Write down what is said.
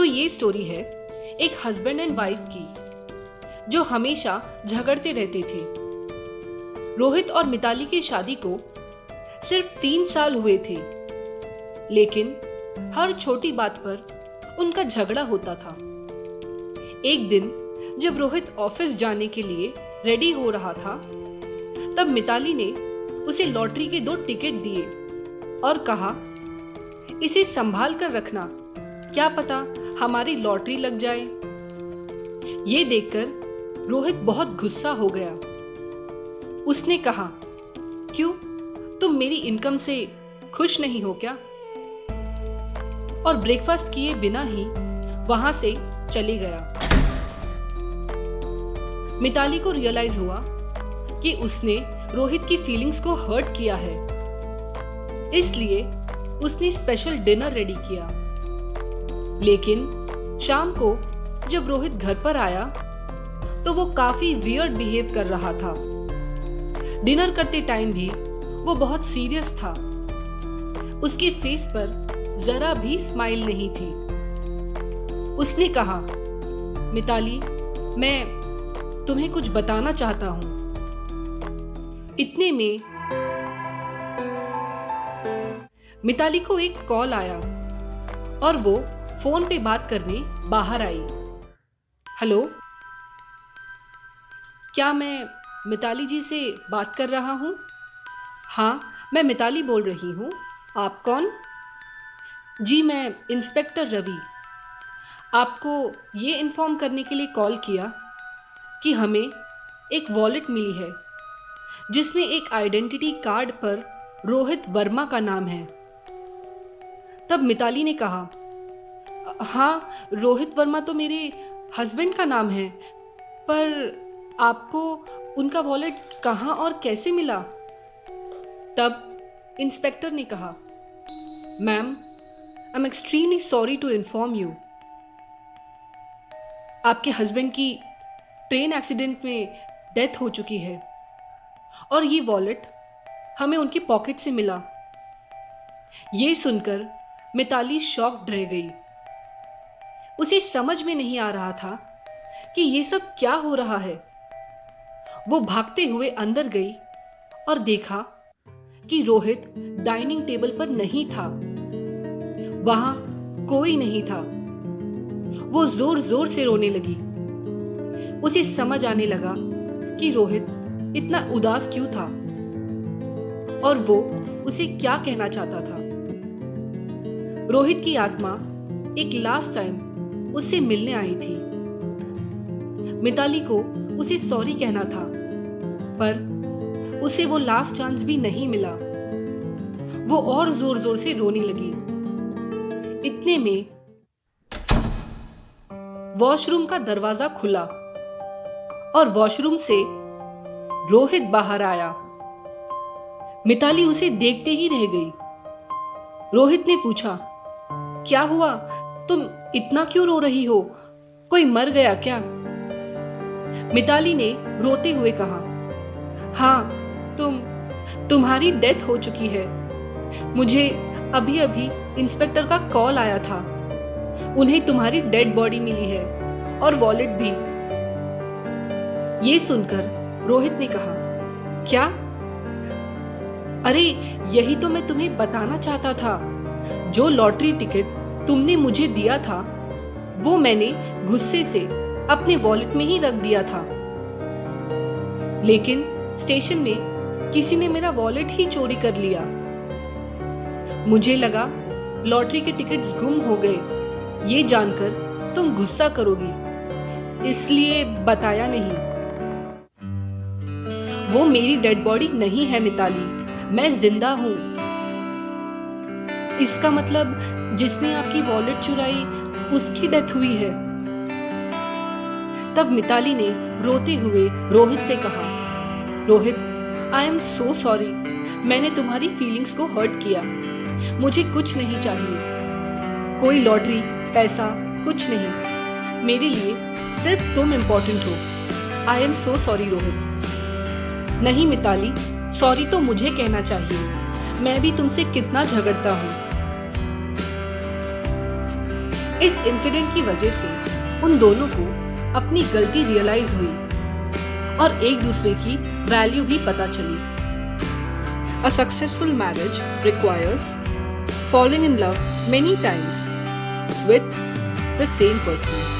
ये स्टोरी है एक हस्बैंड एंड वाइफ की जो हमेशा झगड़ते रहते थे। रोहित और मिताली की शादी को सिर्फ 3 साल हुए थे, लेकिन हर छोटी बात पर उनका झगड़ा होता था। एक दिन जब रोहित ऑफिस जाने के लिए रेडी हो रहा था, तब मिताली ने उसे लॉटरी के 2 टिकट दिए और कहा, इसे संभाल कर रखना, क्या पता हमारी लॉटरी लग जाए। ये देखकर रोहित बहुत गुस्सा हो गया। उसने कहा, क्यों, तुम मेरी इनकम से खुश नहीं हो क्या? और ब्रेकफास्ट किए बिना ही वहां से चले गया। मिताली को रियलाइज हुआ कि उसने रोहित की फीलिंग्स को हर्ट किया है, इसलिए उसने स्पेशल डिनर रेडी किया। लेकिन शाम को जब रोहित घर पर आया तो वो काफी वियर्ड बिहेव कर रहा था। डिनर करते टाइम भी वो बहुत सीरियस था। उसके फेस पर जरा भी स्माइल नहीं थी। उसने कहा, मिताली, मैं तुम्हें कुछ बताना चाहता हूं। इतने में मिताली को एक कॉल आया और वो फोन पे बात करने बाहर आई। हेलो, क्या मैं मिताली जी से बात कर रहा हूँ? हाँ, मैं मिताली बोल रही हूँ। आप कौन? जी, मैं इंस्पेक्टर रवि। आपको ये इन्फॉर्म करने के लिए कॉल किया कि हमें एक वॉलेट मिली है जिसमें एक आइडेंटिटी कार्ड पर रोहित वर्मा का नाम है। तब मिताली ने कहा, हाँ, रोहित वर्मा तो मेरे हस्बैंड का नाम है, पर आपको उनका वॉलेट कहाँ और कैसे मिला? तब इंस्पेक्टर ने कहा, ma'am, I am extremely sorry to inform you, आपके हस्बैंड की ट्रेन एक्सीडेंट में डेथ हो चुकी है और ये वॉलेट हमें उनकी पॉकेट से मिला। ये सुनकर मिताली शॉक्ड रह गई। उसे समझ में नहीं आ रहा था कि ये सब क्या हो रहा है। वो भागते हुए अंदर गई और देखा कि रोहित डाइनिंग टेबल पर नहीं था। वहां कोई नहीं था। वो जोर जोर से रोने लगी। उसे समझ आने लगा कि रोहित इतना उदास क्यों था और वो उसे क्या कहना चाहता था। रोहित की आत्मा एक लास्ट टाइम उससे मिलने आई थी। मिताली को उसे सॉरी कहना था, पर उसे वो लास्ट चांस भी नहीं मिला। वो और जोर जोर से रोने लगी। इतने में वॉशरूम का दरवाजा खुला और वॉशरूम से रोहित बाहर आया। मिताली उसे देखते ही रह गई। रोहित ने पूछा, क्या हुआ? तुम इतना क्यों रो रही हो? कोई मर गया क्या? मिताली ने रोते हुए कहा, हाँ, तुम्हारी डेथ हो चुकी है। मुझे अभी अभी इंस्पेक्टर का कॉल आया था। उन्हें तुम्हारी डेड बॉडी मिली है और वॉलेट भी। ये सुनकर रोहित ने कहा, क्या? अरे, यही तो मैं तुम्हें बताना चाहता था। जो लॉटरी टिकट तुमने मुझे दिया था, वो मैंने गुस्से से अपने वॉलेट में ही रख दिया था, लेकिन स्टेशन में किसी ने मेरा वॉलेट ही चोरी कर लिया। मुझे लगा लॉटरी के टिकट्स गुम हो गए। ये जानकर तुम गुस्सा करोगी, इसलिए बताया नहीं। वो मेरी डेड बॉडी नहीं है मिताली, मैं जिंदा हूं। इसका मतलब जिसने आपकी वॉलेट चुराई उसकी डेथ हुई है। तब मिताली ने रोते हुए रोहित से कहा, Rohit, I am so sorry. मैंने तुम्हारी फीलिंग्स को हर्ट किया। मुझे कुछ नहीं चाहिए, कोई लॉटरी, पैसा, कुछ नहीं। मेरे लिए सिर्फ तुम इम्पोर्टेंट हो। I am so sorry Rohit. नहीं मिताली, सॉरी तो मुझे कहना चाहिए। मैं भी तुमसे कितना झगड़ता हूं। इस इंसिडेंट की वजह से उन दोनों को अपनी गलती रियलाइज हुई और एक दूसरे की वैल्यू भी पता चली। A successful marriage requires falling in love many times with the same person.